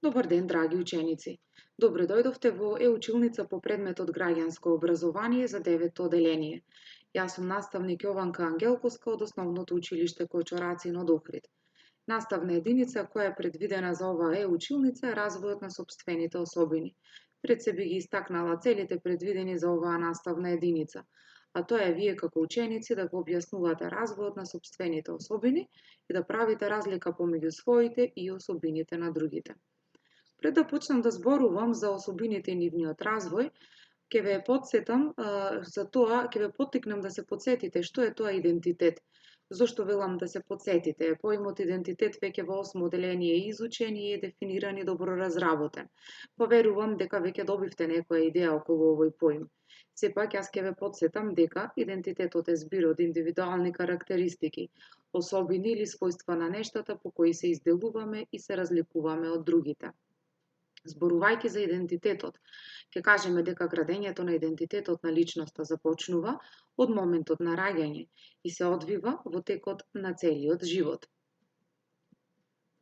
Добар ден, драги ученици! Добре дојдовте во училница по предметот граѓанско образование за 9-то оделение. Јас сум наставник Јованка Ангелковска од Основното училиште Којчорацин од Охрид. Наставна единица која е предвидена за оваа училница е развојот на сопствените особини. Пред се би ги истакнала целите предвидени за оваа наставна единица, а тоа е вие како ученици да го објаснувате развојот на сопствените особини и да правите разлика помеѓу своите и особините на другите. Пред да почнам да зборувам за особините и нивниот развој, ќе ве потсетам за тоа, ќе ве поттикнам да се потсетите што е тоа идентитет. Зошто велам да се потсетите? Поимот идентитет веќе во 8 оделение е изучен и е дефиниран и добро разработен. Поверувам дека веќе добивте некоја идеја околу овој поим. Сепак, јас ќе ве потсетам дека идентитетот е збир од индивидуални карактеристики, особини или својства на нештата по кои се изделуваме и се разликуваме од другите. Зборувајќи за идентитетот, ќе кажеме дека градењето на идентитетот на личноста започнува од моментот на раѓање и се одвива во текот на целиот живот.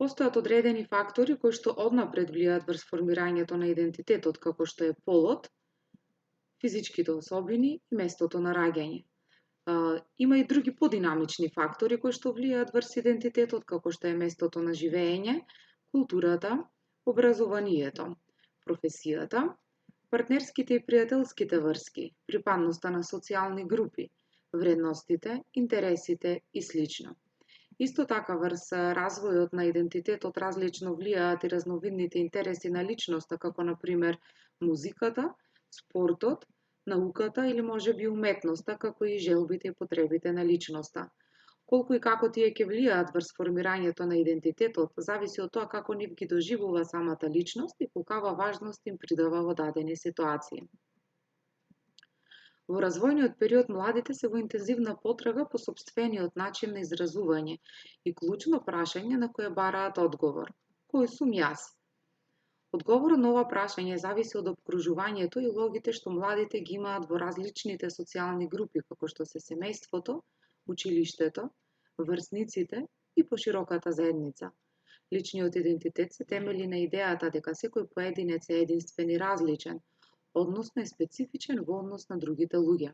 Постојат одредени фактори кои што однапред влијаат врз формирањето на идентитетот, како што е полот, физичките особини и местото на раѓање. Има и други подинамични фактори кои што влијаат врз идентитетот, како што е местото на живење, културата, образованието, професијата, партнерските и пријателските врски, припадноста на социјални групи, вредностите, интересите и слично. Исто така врз развојот на идентитетот различно влијаат и разновидните интереси на личноста, како на пример музиката, спортот, науката или можеби уметноста, како и желбите и потребите на личноста. Колку и како тие ќе влијаат врз формирањето на идентитетот, зависи од тоа како нив ги доживува самата личност и колкава важност им придава во дадени ситуации. Во развојниот период младите се во интензивна потрага по сопствениот начин на изразување и клучно прашање на кое бараат одговор. Кој сум јас? Одговорот на ова прашање зависи од обкружувањето и логите што младите ги имаат во различните социјални групи, како што се семејството, училиштето, врсниците и пошироката заедница. Личниот идентитет се темели на идејата дека секој поединец е единствен и различен, односно е специфичен во однос на другите луѓе.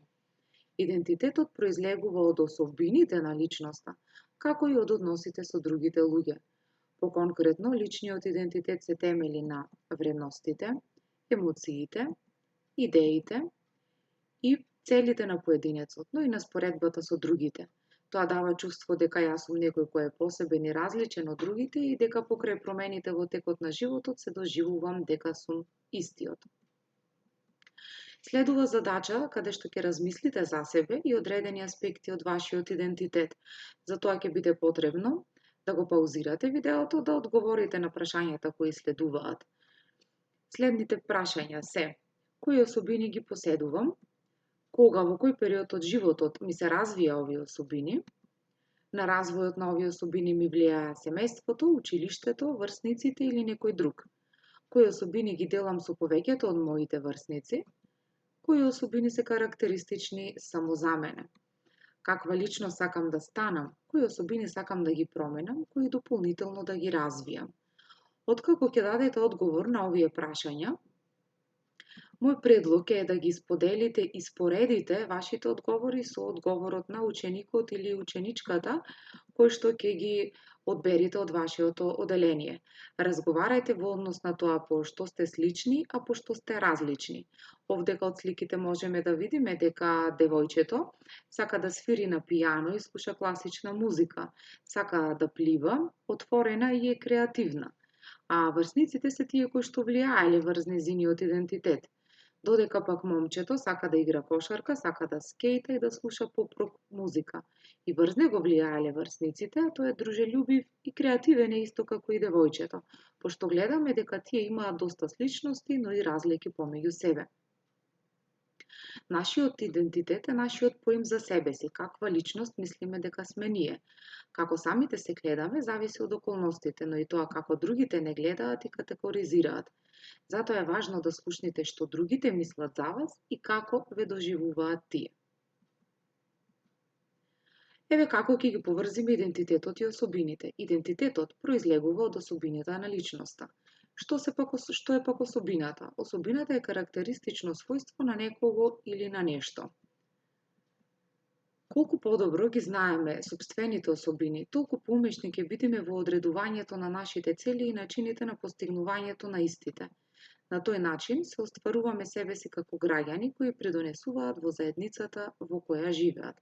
Идентитетот произлегува од особините на личноста, како и од односите со другите луѓе. Поконкретно, личниот идентитет се темели на вредностите, емоциите, идеите и целите на поединецот, но и на споредбата со другите. Тоа дава чувство дека јас сум некој кој е посебен и различен од другите и дека покрај промените во текот на животот се доживувам дека сум истиот. Следува задача каде што ќе размислите за себе и одредени аспекти од вашиот идентитет. За тоа ќе биде потребно да го паузирате видеото, да одговорите на прашањата кои следуваат. Следните прашања се: кои особини ги поседувам? Кога, во кој период од животот ми се развија овие особини? На развојот на овие особини ми влијаа семејството, училиштето, врсниците или некој друг? Кои особини ги делам со повеќето од моите врсници? Кои особини се карактеристични само за мене? Каква личност сакам да станам? Кои особини сакам да ги променам? Кои дополнително да ги развијам? Откако ќе дадете одговор на овие прашања, мој предлог е да ги споделите и споредите вашите одговори со одговорот на ученикот или ученичката кој што ќе ги одберите од вашето оделение. Разговарајте во однос на тоа по што сте слични, а по што сте различни. Овдека од сликите можеме да видиме дека девојчето сака да свири на пијано и слуша класична музика, сака да плива, отворена и е креативна. А врсниците се тие кои што влијаеле врз нејзиниот идентитет. Додека пак момчето сака да игра кошарка, сака да скејта и да слуша поп-рок музика. И врз него влијаеле врсниците, а тој е дружелюбив и креативен е исто како и девојчето, пошто гледаме дека тие имаат доста сличности, но и разлики помеѓу себе. Нашиот идентитет е нашиот поим за себе си, каква личност мислиме дека сме ние. Како самите се гледаме зависи од околностите, но и тоа како другите не гледаат и категоризираат. Затоа е важно да слушнете што другите мислат за вас и како ве доживуваат тие. Еве како ќе ги поврзиме идентитетот и особините. Идентитетот произлегува од особините на личноста. Што е пак особината? Особината е карактеристично својство на некого или на нешто. Колку подобро ги знаеме сопствените особини, толку поумешни ќе бидеме во одредувањето на нашите цели и начините на постигнувањето на истите. На тој начин се остваруваме себе си како граѓани кои придонесуваат во заедницата во која живеат.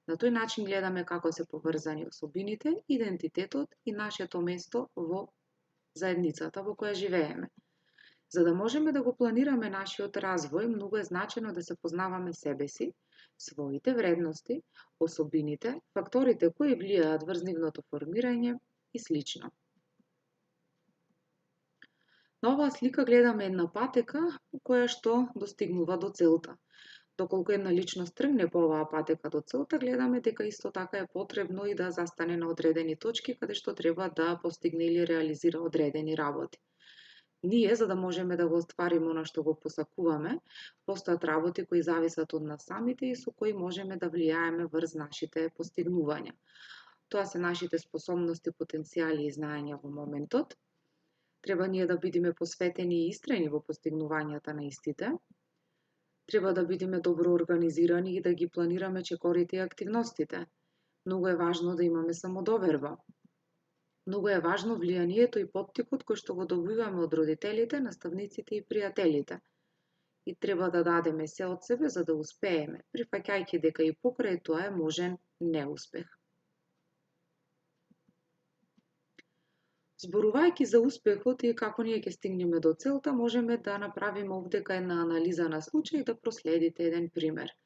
На тој начин гледаме како се поврзани особините, идентитетот и нашето место во заедницата во која живееме. За да можеме да го планираме нашиот развој, многу е значено да се познаваме себе си, своите вредности, особините, факторите кои влијаат врз нивното формирање и слично. На оваа слика гледаме една патека која што достигнува до целта. Доколку една личност тргне по оваа патека до целта, гледаме дека исто така е потребно и да застане на одредени точки каде што треба да постигне или реализира одредени работи. Ние, за да можеме да го оствариме она што го посакуваме, постојат работи кои зависат од нас самите и со кои можеме да влијаеме врз нашите постигнувања. Тоа се нашите способности, потенцијали и знаења во моментот. Треба ние да бидеме посветени и истрени во постигнувањата на истите. Треба да бидеме добро организирани и да ги планираме чекорите и активностите. Многу е важно да имаме самодоверба. Многу е важно влијанието и поттикот кој што го добиваме од родителите, наставниците и пријателите. И треба да дадеме се од себе за да успееме, прифаќајќи дека и покрај тоа е можен неуспех. Зборувајќи за успехот и како ние ќе стигнеме до целта, можеме да направиме овдека една анализа на случај и да проследите еден пример.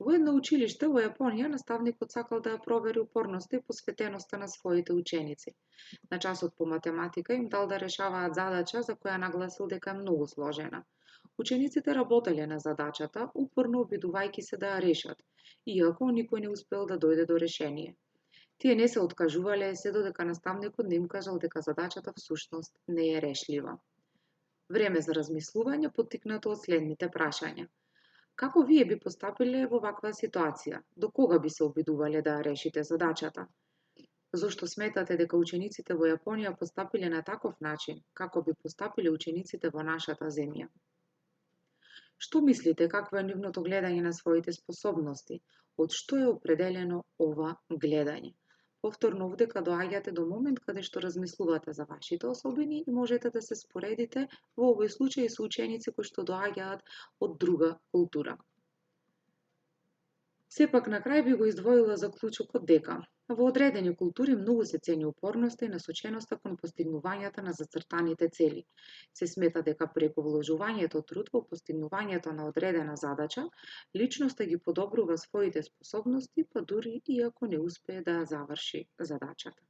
Во едно училиште во Јапонија наставникот сакал да ја провери упорноста и посветеноста на своите ученици. На часот по математика им дал да решаваат задача за која нагласил дека е многу сложена. Учениците работеле на задачата, упорно обидувајќи се да ја решат, иако никој не успел да дојде до решение. Тие не се откажувале се додека наставникот не им кажал дека задачата всушност не е решлива. Време за размислување поттикнато од следните прашања. Како вие би постапиле во ваква ситуација? До кога би се обидувале да ја решите задачата? Зошто сметате дека учениците во Јапонија постапиле на таков начин, како би постапиле учениците во нашата земја? Што мислите, какво е нивното гледање на своите способности? Од што е определено ова гледање? Повторно овдека доаѓате до момент каде што размислувате за вашите особини и можете да се споредите во овој случај со ученици кои што доаѓаат од друга култура. Сепак на крај би го издвоила заклучокот дека во одредени култури многу се цени упорноста и насоченоста кон постигнувањата на зацртаните цели. Се смета дека преку вложувањето труд во постигнувањето на одредена задача, личноста ги подобрува своите способности, па дури и ако не успее да ја заврши задачата.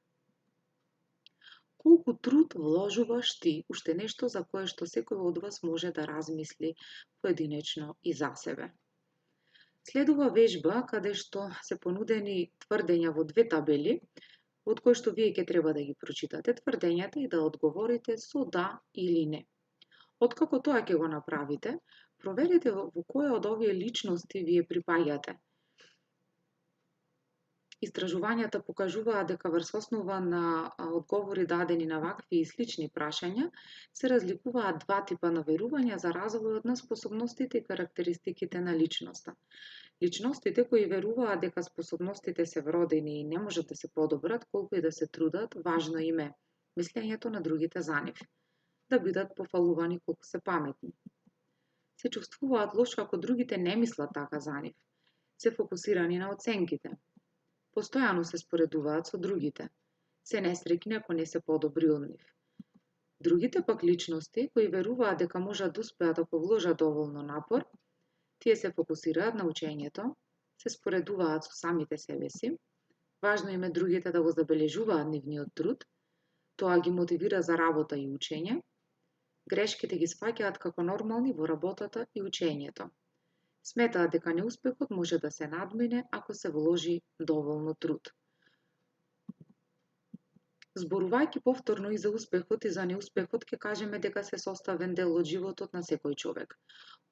Колку труд вложуваш ти, уште нешто за кое што секој од вас може да размисли поединечно и за себе. Следува вежба каде што се понудени тврдења во две табели, од кои што вие ќе треба да ги прочитате тврдењата и да одговорите со да или не. Откако тоа ќе го направите, проверете во која од овие личности вие припаѓате. Истражувањата покажуваат дека врз основа на одговори дадени на вакви и слични прашања се разликуваат два типа на верувања за развојот на способностите и карактеристиките на личноста. Личностите кои веруваат дека способностите се вродени и не можат да се подобрат колку и да се трудат, важно им е мислењето на другите за нив, да бидат пофалувани колку се паметни. Се чувствуваат лошо ако другите не мислат така за нив. Се фокусирани на оценките. Постојано се споредуваат со другите. Се несреќни ако не се подобри од нив. Другите пак личности кои веруваат дека можат да успеат ако вложат доволно напор, тие се фокусираат на учењето, се споредуваат со самите себе си, важно им е другите да го забележуваат нивниот труд, тоа ги мотивира за работа и учење, грешките ги сфаќаат како нормални во работата и учењето. Сметаат дека неуспехот може да се надмине ако се вложи доволно труд. Зборувајќи повторно и за успехот и за неуспехот, ќе кажеме дека се составен дел од животот на секој човек.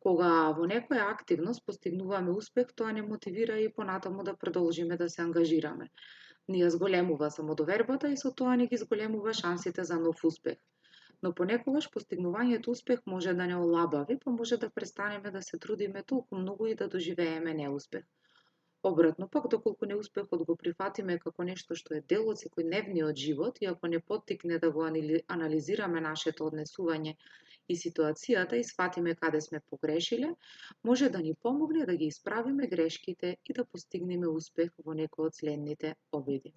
Кога во некоја активност постигнуваме успех, тоа не мотивира и понатаму да продолжиме да се ангажираме. Ни ја зголемува самодовербата и со тоа ни ги зголемува шансите за нов успех. Но понекогаш постигнувањето успех може да не олабави, па може да престанеме да се трудиме толку многу и да доживееме неуспех. Обратно пак, доколку неуспехот го прифатиме како нешто што е дел од секојдневниот живот и ако не поттикне да го анализираме нашето однесување и ситуацијата и сватиме каде сме погрешиле, може да ни помогне да ги исправиме грешките и да постигнеме успех во некој од следните обиди.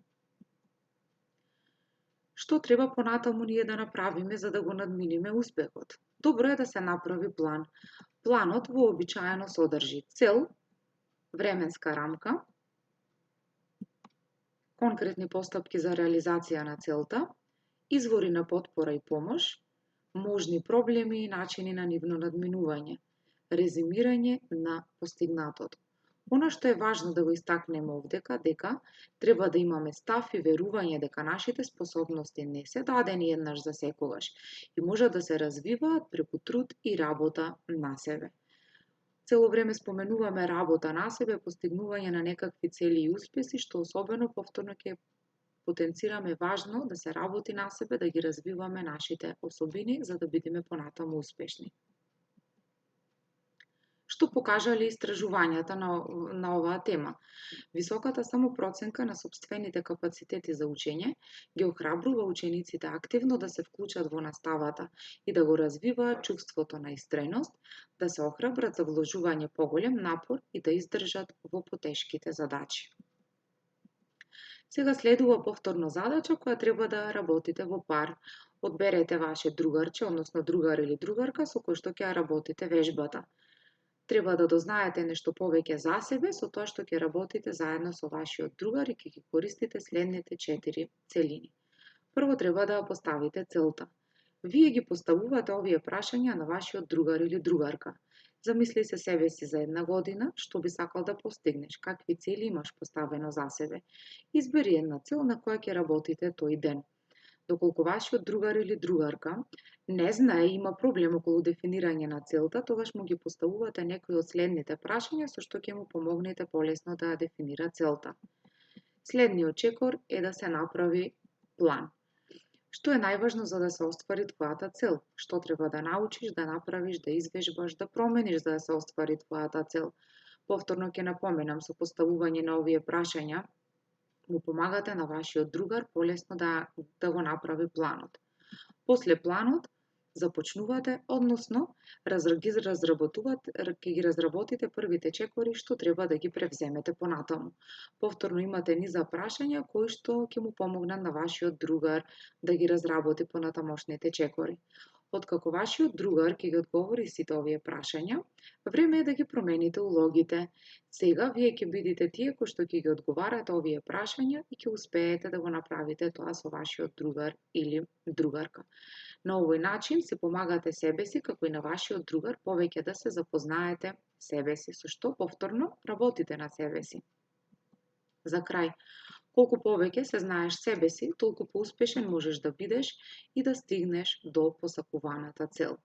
Што треба понатаму ние да направиме за да го надминиме успехот? Добро е да се направи план. Планот вообичаено содржи цел, временска рамка, конкретни постапки за реализација на целта, извори на потпора и помош, можни проблеми и начини на нивно надминување, резимирање на постигнатото. Она што е важно да го истакнеме овдека, дека треба да имаме став и верување дека нашите способности не се дадени еднаш за секогаш и можат да се развиваат преку труд и работа на себе. Цело време споменуваме работа на себе, постигнување на некакви цели и успеси, што особено повторно ќе потенцираме важно да се работи на себе, да ги развиваме нашите особини за да бидеме понатаму успешни. Што покажале истражувањата на оваа тема? Високата самопроценка на сопствените капацитети за учење ги охрабрува учениците активно да се вклучат во наставата и да го развиваат чувството на истреност, да се охрабрат за вложување поголем напор и да издржат во потешките задачи. Сега следува повторно задача која треба да работите во пар. Одберете ваше другарче, односно другар или другарка со кој што ќе работите вежбата. Треба да дознаете нешто повеќе за себе со тоа што ќе работите заедно со вашиот другар и ќе ги користите следните 4 целини. Прво треба да ја поставите целта. Вие ги поставувате овие прашања на вашиот другар или другарка. Замисли се себе си за една година, што би сакал да постигнеш, какви цели имаш поставено за себе. Избери една цел на која ќе работите тој ден. Доколку вашиот другар или другарка не знае и има проблем околу дефинирање на целта, тогаш му ги поставувате некои од следните прашања со што ќе му помогнете полесно да ја дефинира целта. Следниот чекор е да се направи план. Што е најважно за да се оствари твојата цел? Што треба да научиш, да направиш, да извежбаш, да промениш за да се оствари твојата цел? Повторно ќе напоменам, со поставување на овие прашања му помагате на вашиот другар полесно да го направи планот. После планот започнувате, односно ќе ги разработите првите чекори што треба да ги превземете понатаму. Повторно имате низа прашања кои што ќе му помогнат на вашиот другар да ги разработи понатамошните чекори. Откако вашиот другар ќе ги одговори сите овие прашања, време е да ги промените улогите. Сега вие ќе бидете тие кои што ќе ги одговарате овие прашања и ќе успеете да го направите тоа со вашиот другар или другарка. На овој начин си помагате себе си, како и на вашиот другар, повеќе да се запознаете себе си, со што повторно работите на себе си. За крај, колку повеќе се знаеш себе си, толку поуспешен можеш да бидеш и да стигнеш до посакуваната цел.